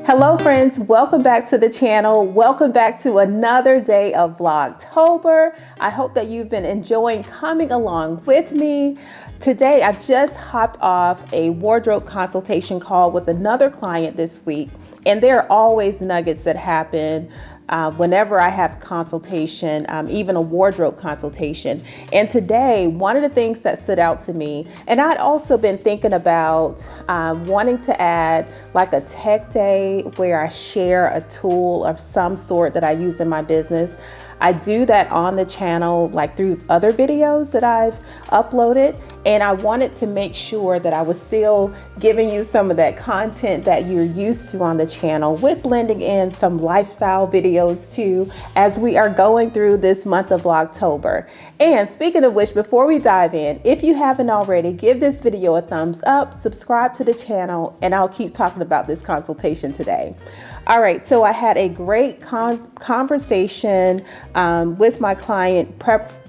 Hello friends, welcome back to the channel. Welcome back to another day of Vlogtober. I hope that you've been enjoying coming along with me. Today I just hopped off a wardrobe consultation call with another client this week, and there are always nuggets that happen whenever I have consultation, even a wardrobe consultation. And today, one of the things that stood out to me, and I'd also been thinking about wanting to add like a tech day where I share a tool of some sort that I use in my business. I do that on the channel, like through other videos that I've uploaded. And I wanted to make sure that I was still giving you some of that content that you're used to on the channel, with blending in some lifestyle videos too, as we are going through this month of Vlogtober. And speaking of which, before we dive in, if you haven't already, give this video a thumbs up, subscribe to the channel, and I'll keep talking about this consultation today. All right, so I had a great conversation with my client,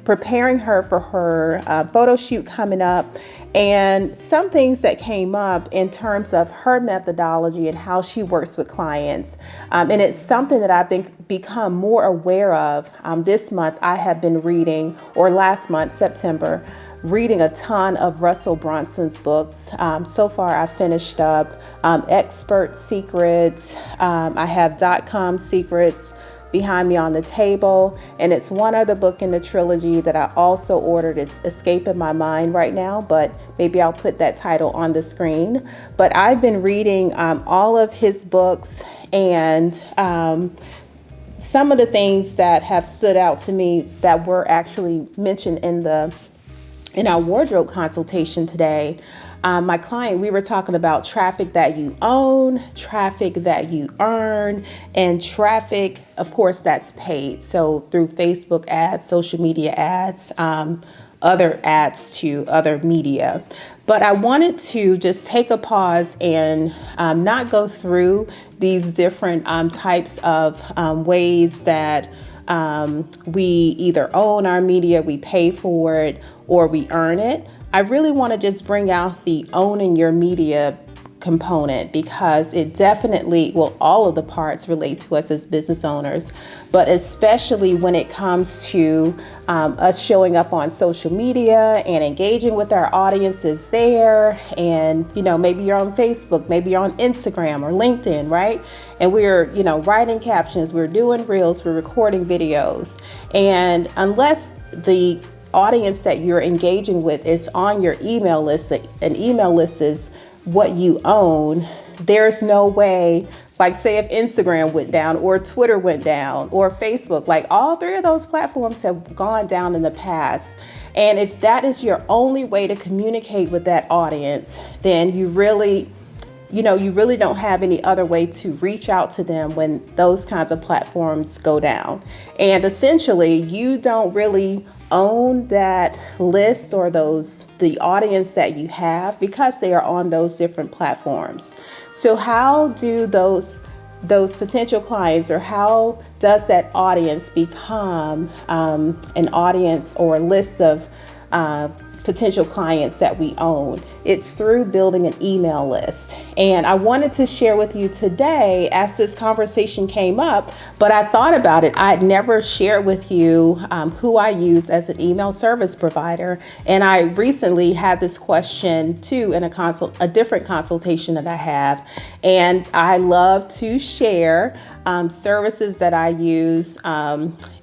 preparing her for her photo shoot coming up, and some things that came up in terms of her methodology and how she works with clients. And it's something that I've become more aware of this month. I have been reading, or last month, September, reading a ton of Russell Brunson's books. So far, I finished up Expert Secrets. I have .com Secrets behind me on the table, and it's one other book in the trilogy that I also ordered. It's escaping my mind right now, but maybe I'll put that title on the screen. But I've been reading all of his books, and some of the things that have stood out to me that were actually mentioned in our wardrobe consultation today. My client, we were talking about traffic that you own, traffic that you earn, and traffic, of course, that's paid. So through Facebook ads, social media ads, other ads to other media. But I wanted to just take a pause and not go through these different types of ways that we either own our media, we pay for it, or we earn it. I really want to just bring out the owning your media component, because it definitely, well, all of the parts relate to us as business owners, but especially when it comes to us showing up on social media and engaging with our audiences there. And, maybe you're on Facebook, maybe you're on Instagram or LinkedIn, right? And we're, writing captions, we're doing reels, we're recording videos. And unless the audience that you're engaging with is on your email list, an email list is what you own, there's no way, like say if Instagram went down or Twitter went down or Facebook, like all three of those platforms have gone down in the past. And if that is your only way to communicate with that audience, then you really don't have any other way to reach out to them when those kinds of platforms go down. And essentially, you don't really own that list or the audience that you have, because they are on those different platforms. So how do those potential clients, or how does that audience become an audience or a list of potential clients that we own? It's through building an email list. And I wanted to share with you today, as this conversation came up, but I thought about it. I'd never shared with you who I use as an email service provider. And I recently had this question too in a different consultation that I have. And I love to share services that I use.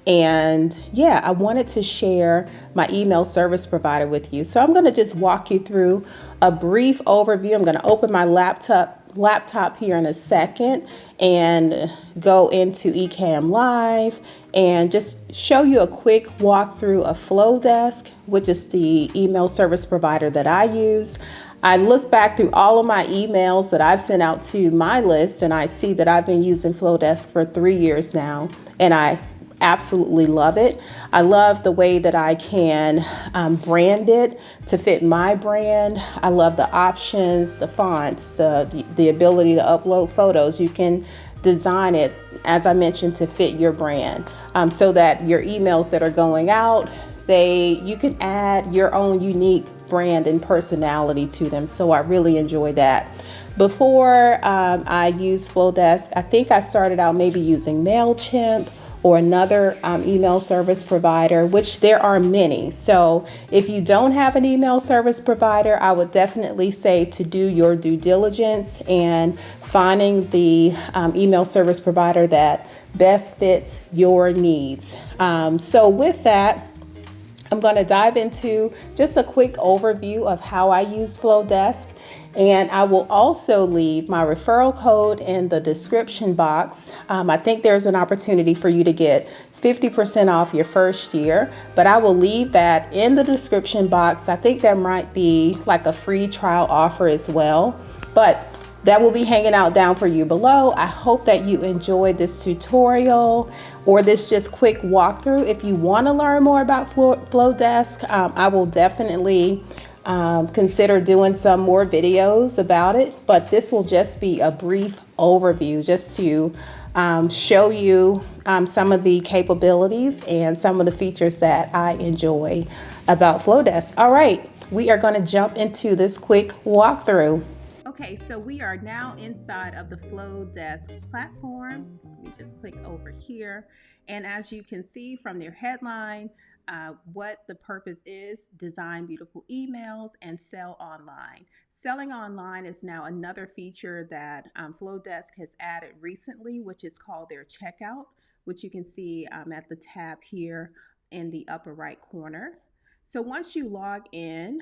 And yeah, I wanted to share my email service provider with you. So I'm going to just walk you through a brief overview. I'm going to open my laptop here in a second and go into Ecamm Live and just show you a quick walkthrough of Flodesk, which is the email service provider that I use. I look back through all of my emails that I've sent out to my list, and I see that I've been using Flodesk for 3 years now, and I absolutely love it. I love the way that I can brand it to fit my brand. I love the options, the fonts, the ability to upload photos. You can design it, as I mentioned, to fit your brand, so that your emails that are going out, you can add your own unique brand and personality to them. So I really enjoy that. Before I used Flodesk, I think I started out maybe using MailChimp or another email service provider, which there are many. So if you don't have an email service provider, I would definitely say to do your due diligence and finding the email service provider that best fits your needs. So with that, I'm going to dive into just a quick overview of how I use Flodesk, and I will also leave my referral code in the description box. I think there's an opportunity for you to get 50% off your first year, but I will leave that in the description box. I think there might be like a free trial offer as well, but that will be hanging out down for you below. I hope that you enjoyed this tutorial or this just quick walkthrough. If you want to learn more about Flodesk, I will definitely consider doing some more videos about it, but this will just be a brief overview just to show you some of the capabilities and some of the features that I enjoy about Flodesk. All right, we are going to jump into this quick walkthrough. Okay, so we are now inside of the Flodesk platform. Let me just click over here. And as you can see from their headline, what the purpose is: design beautiful emails and sell online. Selling online is now another feature that Flodesk has added recently, which is called their checkout, which you can see at the tab here in the upper right corner. So once you log in,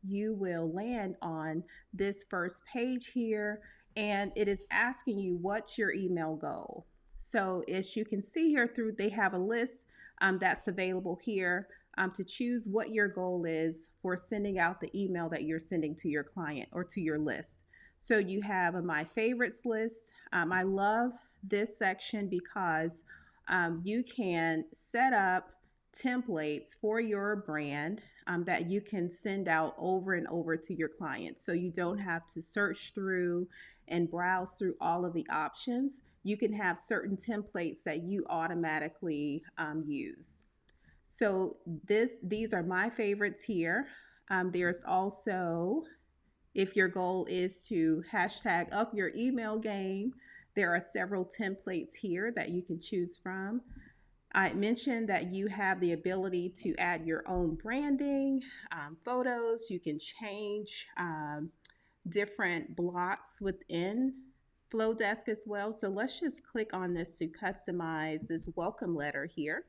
you will land on this first page here, and it is asking you what's your email goal. So as you can see here, they have a list that's available here to choose what your goal is for sending out the email that you're sending to your client or to your list. So you have a my favorites list. I love this section because you can set up templates for your brand that you can send out over and over to your clients. So you don't have to search through and browse through all of the options. You can have certain templates that you automatically use. So these are my favorites here. There's also, if your goal is to hashtag up your email game, there are several templates here that you can choose from. I mentioned that you have the ability to add your own branding, photos. You can change different blocks within Flodesk as well. So let's just click on this to customize this welcome letter here.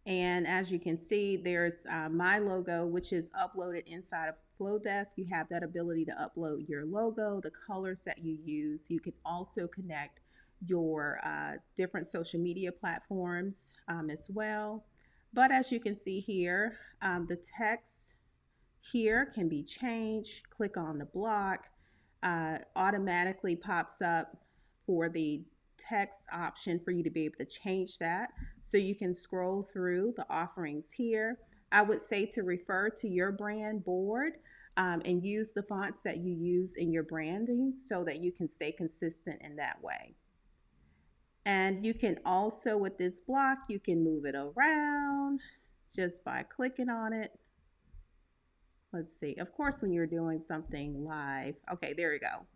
And as you can see, there's my logo, which is uploaded inside of Flodesk. You have that ability to upload your logo, the colors that you use. You can also connect your different social media platforms as well. But as you can see here, the text here can be changed. Click on the block, automatically pops up for the text option for you to be able to change that. So you can scroll through the offerings here. I would say to refer to your brand board and use the fonts that you use in your branding so that you can stay consistent in that way. And you can also, with this block, you can move it around just by clicking on it. Let's see, of course, when you're doing something live. Okay, there we go.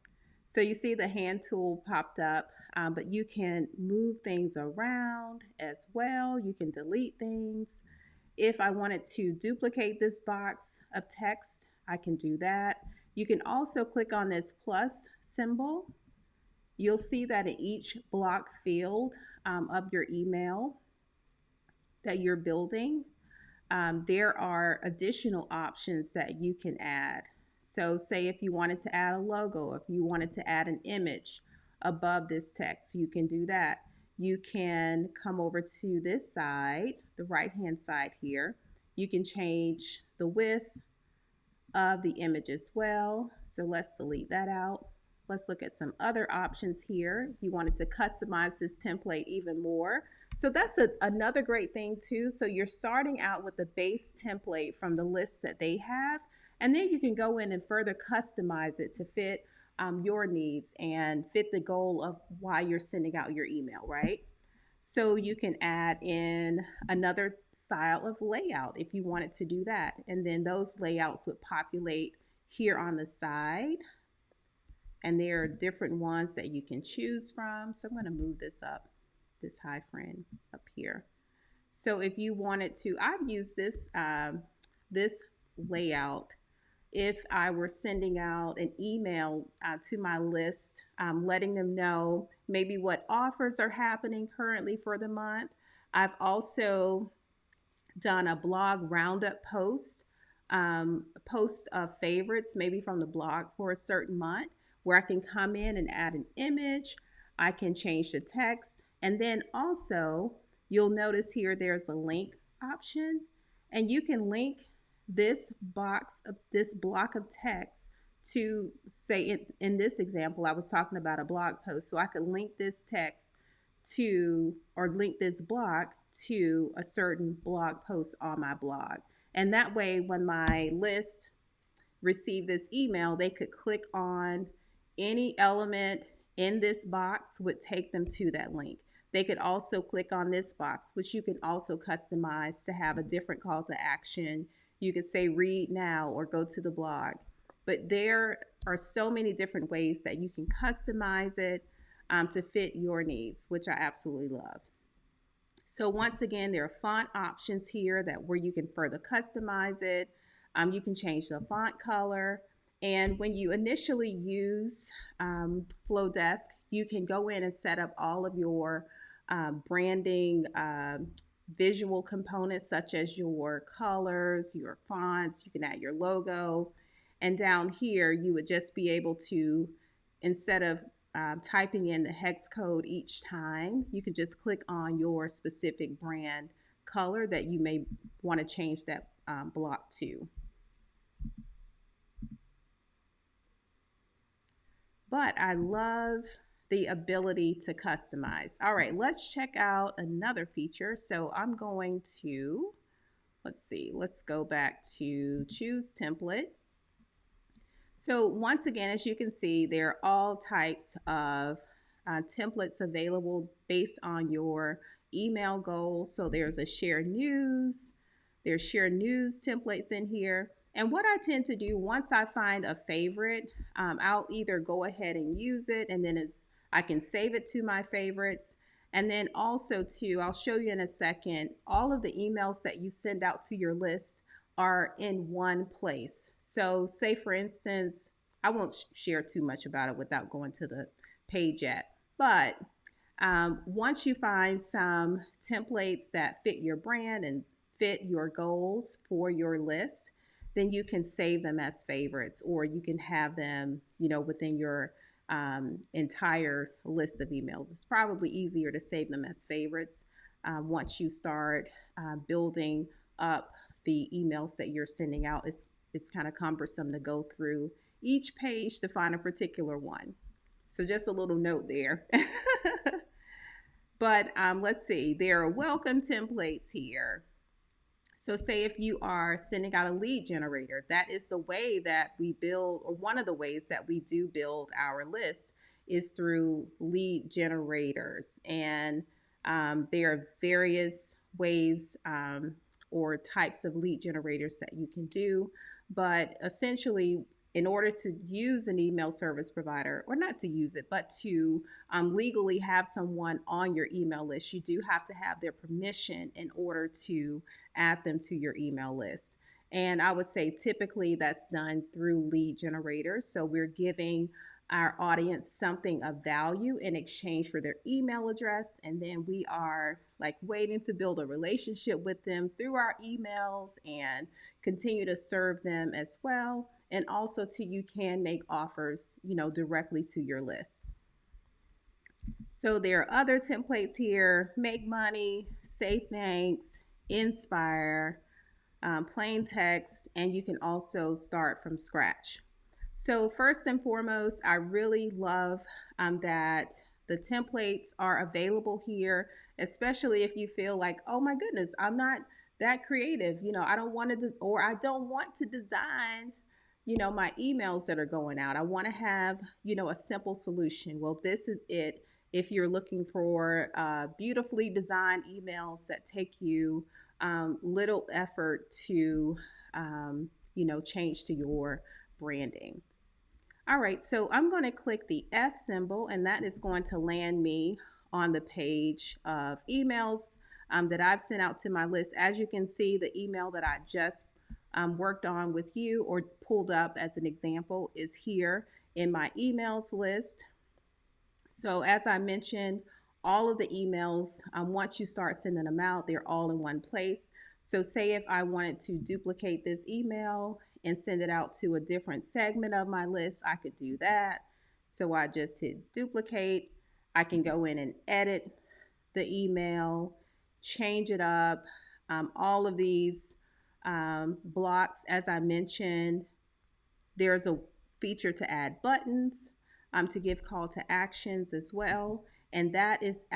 So you see the hand tool popped up, but you can move things around as well. You can delete things. If I wanted to duplicate this box of text, I can do that. You can also click on this plus symbol. You'll see that in each block field of your email that you're building, there are additional options that you can add. So say if you wanted to add a logo, if you wanted to add an image above this text, you can do that. You can come over to this side, the right-hand side here. You can change the width of the image as well. So let's delete that out. Let's look at some other options here. If you wanted to customize this template even more. So that's another great thing too. So you're starting out with the base template from the list that they have, and then you can go in and further customize it to fit your needs and fit the goal of why you're sending out your email, right? So you can add in another style of layout if you wanted to do that. And then those layouts would populate here on the side, and there are different ones that you can choose from. So I'm going to move this up, this high friend up here. So if you wanted to, I've used this layout if I were sending out an email to my list, letting them know maybe what offers are happening currently for the month. I've also done a blog roundup post of favorites, maybe from the blog for a certain month, where I can come in and add an image. I can change the text. And then also, you'll notice here there's a link option, and you can link this block of text to, say, in this example, I was talking about a blog post. So I could link this text to, or link this blog to a certain blog post on my blog. And that way, when my list received this email, they could click on any element in this box, would take them to that link. They could also click on this box, which you can also customize to have a different call to action. You could say read now or go to the blog. But there are so many different ways that you can customize it to fit your needs, which I absolutely love. So once again, there are font options here that where you can further customize it. You can change the font color. And when you initially use Flodesk, you can go in and set up all of your branding visual components, such as your colors, your fonts. You can add your logo. And down here, you would just be able to, instead of typing in the hex code each time, you can just click on your specific brand color that you may want to change that block to. But I love the ability to customize. All right, let's check out another feature. So I'm going to, let's go back to choose template. So once again, as you can see, there are all types of templates available based on your email goals. So there's a share news, there's share news templates in here. And what I tend to do, once I find a favorite, I'll either go ahead and use it, and then I can save it to my favorites. And then also too, I'll show you in a second, all of the emails that you send out to your list are in one place. So say for instance, I won't share too much about it without going to the page yet, but once you find some templates that fit your brand and fit your goals for your list, then you can save them as favorites, or you can have them, within your entire list of emails. It's probably easier to save them as favorites once you start building up the emails that you're sending out. It's kind of cumbersome to go through each page to find a particular one. So just a little note there. But let's see, there are welcome templates here. So say if you are sending out a lead generator, that is the way that we build, or one of the ways that we do build our list is through lead generators. And there are various ways or types of lead generators that you can do. But essentially, in order to use an email service provider, or not to use it, but to legally have someone on your email list, you do have to have their permission in order to add them to your email list. And I would say typically that's done through lead generators. So we're giving our audience something of value in exchange for their email address, and then we are like waiting to build a relationship with them through our emails and continue to serve them as well. And also you can make offers, directly to your list. So there are other templates here: make money, say thanks, inspire, plain text, and you can also start from scratch. So first and foremost, I really love that the templates are available here, especially if you feel like, oh my goodness, I'm not that creative. I don't want to, or I don't want to design, my emails that are going out. I want to have, a simple solution. Well, this is it. If you're looking for beautifully designed emails that take you little effort to, change to your branding. All right, so I'm going to click the F symbol, and that is going to land me on the page of emails that I've sent out to my list. As you can see, the email that I just worked on with you or pulled up as an example is here in my emails list. So as I mentioned, all of the emails, once you start sending them out, they're all in one place. So say if I wanted to duplicate this email and send it out to a different segment of my list, I could do that. So I just hit duplicate. I can go in and edit the email, change it up. All of these blocks, as I mentioned, there's a feature to add buttons, to give call to actions as well. And that is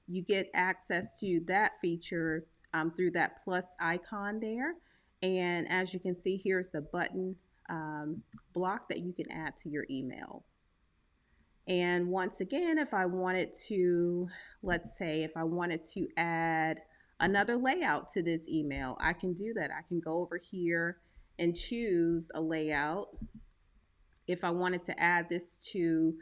you get access to that feature through that plus icon there. And as you can see, here's a button block that you can add to your email. And once again, if I wanted to, let's say if I wanted to add another layout to this email, I can do that. I can go over here and choose a layout. If I wanted to add this to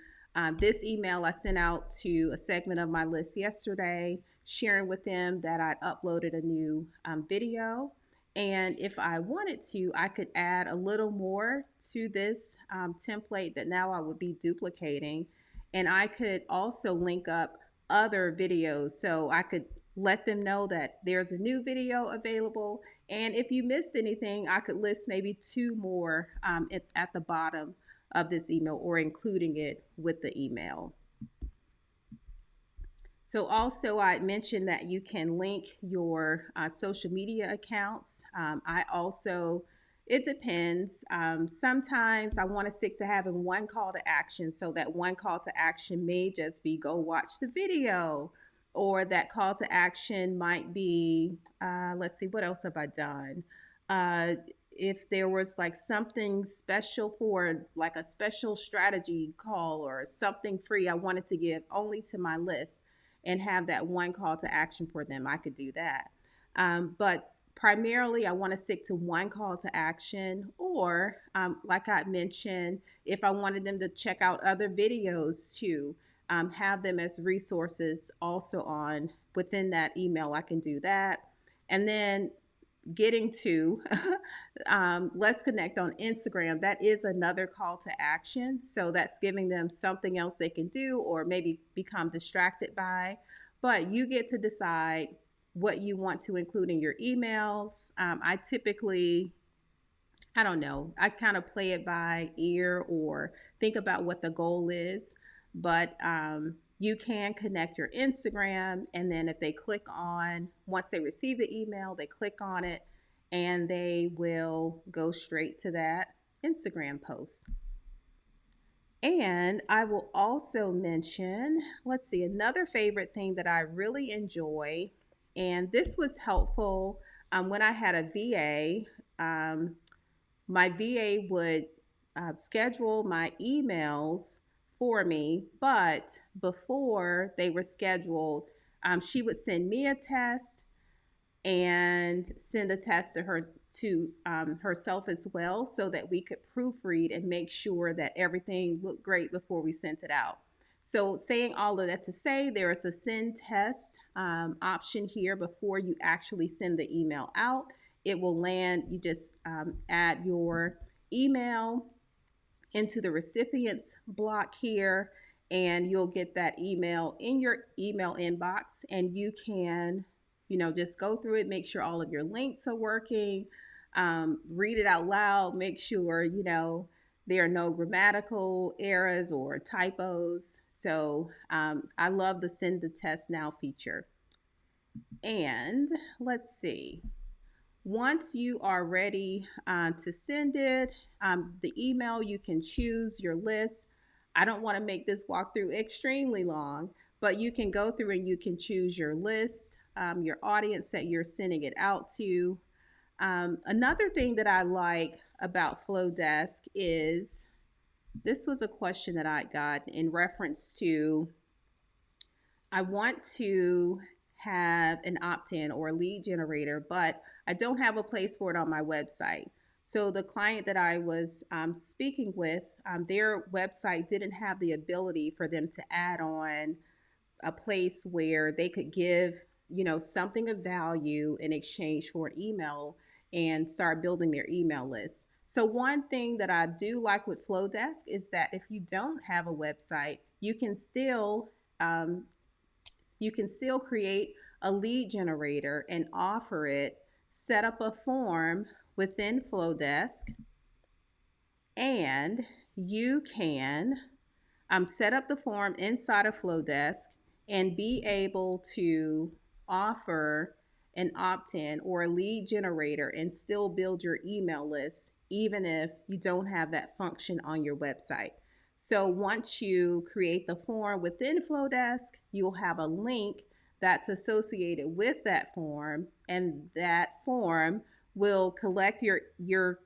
this email I sent out to a segment of my list yesterday, sharing with them that I'd uploaded a new video. And if I wanted to, I could add a little more to this template that now I would be duplicating. And I could also link up other videos. So I could let them know that there's a new video available. And if you missed anything, I could list maybe two more at the bottom of this email or including it with the email. So also I mentioned that you can link your social media accounts. It depends. Sometimes I want to stick to having one call to action. So that one call to action may just be go watch the video, or that call to action might be, let's see, what else have I done? If there was like something special for like a special strategy call or something free I wanted to give only to my list and have that one call to action for them, I could do that. But primarily, I want to stick to one call to action, or like I mentioned, if I wanted them to check out other videos too, have them as resources also on within that email, I can do that. And then getting to let's connect on Instagram. That is another call to action. So that's giving them something else they can do or maybe become distracted by. But you get to decide what you want to include in your emails. I typically, I don't know, I kind of play it by ear or think about what the goal is. But you can connect your Instagram, and then if they click on, once they receive the email, they click on it and they will go straight to that Instagram post. And I will also mention, let's see, another favorite thing that I really enjoy, and this was helpful when I had a VA. My VA would schedule my emails for me, but before they were scheduled, she would send me a test and send a test to herself as well, so that we could proofread and make sure that everything looked great before we sent it out. So saying all of that to say, there is a send test option here before you actually send the email out. It will land, you just add your email into the recipients block here, and you'll get that email in your email inbox, and you can, just go through it, make sure all of your links are working, read it out loud, make sure, there are no grammatical errors or typos. So I love the send the test now feature. And let's see. Once you are ready to send it, the email, you can choose your list. I don't want to make this walkthrough extremely long, but you can go through and you can choose your list, your audience that you're sending it out to. Another thing that I like about Flodesk is, this was a question that I got in reference to, I want to have an opt-in or a lead generator, but I don't have a place for it on my website. So the client that I was speaking with, their website didn't have the ability for them to add on a place where they could give, something of value in exchange for an email and start building their email list. So one thing that I do like with Flodesk is that if you don't have a website, you can still create a lead generator and offer it, set up a form within Flodesk, and you can set up the form inside of Flodesk and be able to offer an opt-in or a lead generator and still build your email list, even if you don't have that function on your website. So once you create the form within Flodesk, you'll have a link that's associated with that form, and that form will collect your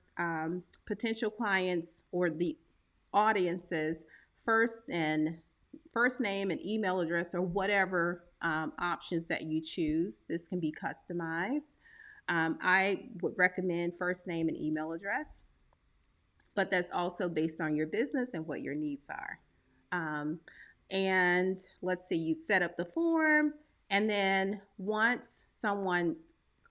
potential clients or the audience's first name and email address, or whatever options that you choose. This can be customized. I would recommend first name and email address, but that's also based on your business and what your needs are. And let's say you set up the form, and then once someone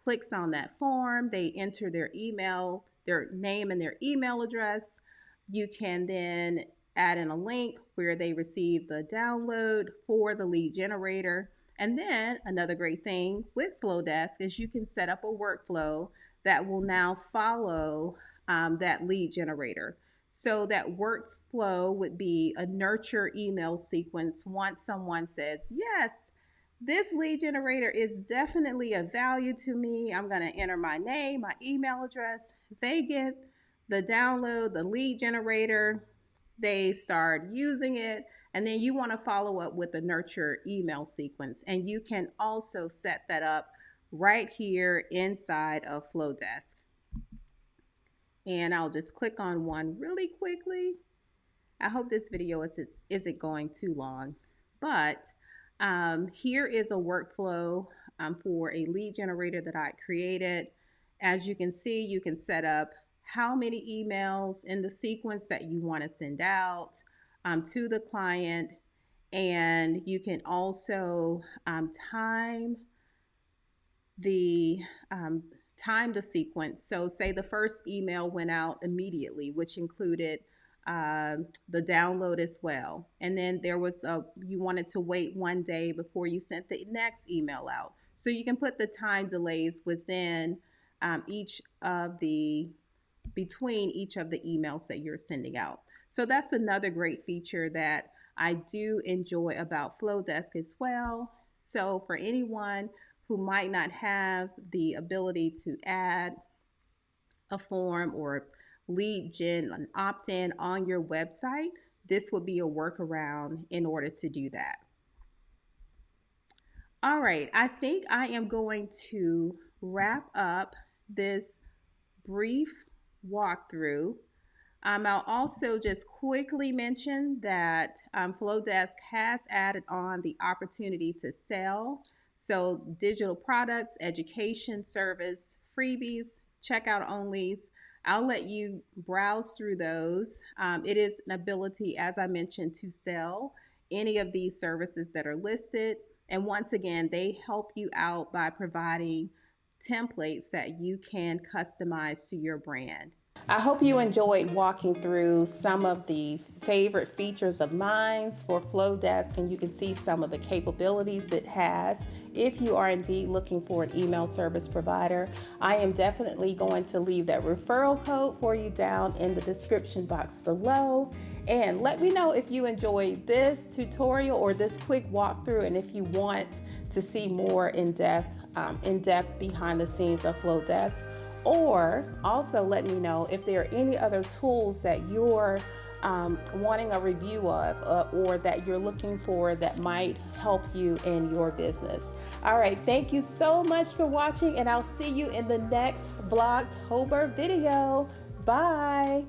clicks on that form, they enter their email, their name and their email address. You can then add in a link where they receive the download for the lead generator. And then another great thing with Flodesk is you can set up a workflow that will now follow that lead generator. So that workflow would be a nurture email sequence. Once someone says, yes, this lead generator is definitely of value to me, I'm going to enter my name, my email address. They get the download, the lead generator, they start using it, and then you want to follow up with the nurture email sequence. And you can also set that up right here inside of Flodesk. And I'll just click on one really quickly. I hope this video isn't going too long, but here is a workflow for a lead generator that I created. As you can see, you can set up how many emails in the sequence that you want to send out to the client, and you can also time the sequence. So say the first email went out immediately, which included the download as well. And then you wanted to wait one day before you sent the next email out. So you can put the time delays within between each of the emails that you're sending out. So that's another great feature that I do enjoy about Flodesk as well. So for anyone who might not have the ability to add a form or lead gen, an opt-in on your website, this would be a workaround in order to do that. All right, I think I am going to wrap up this brief walkthrough. I'll also just quickly mention that Flodesk has added on the opportunity to sell. So digital products, education, service, freebies, checkout onlys. I'll let you browse through those. It is an ability, as I mentioned, to sell any of these services that are listed. And once again, they help you out by providing templates that you can customize to your brand. I hope you enjoyed walking through some of the favorite features of mine for Flodesk, and you can see some of the capabilities it has. If you are indeed looking for an email service provider, I am definitely going to leave that referral code for you down in the description box below. And let me know if you enjoyed this tutorial or this quick walkthrough, and if you want to see more in-depth behind the scenes of Flodesk. Or also let me know if there are any other tools that you're wanting a review of or that you're looking for that might help you in your business. All right, thank you so much for watching, and I'll see you in the next Vlogtober video. Bye.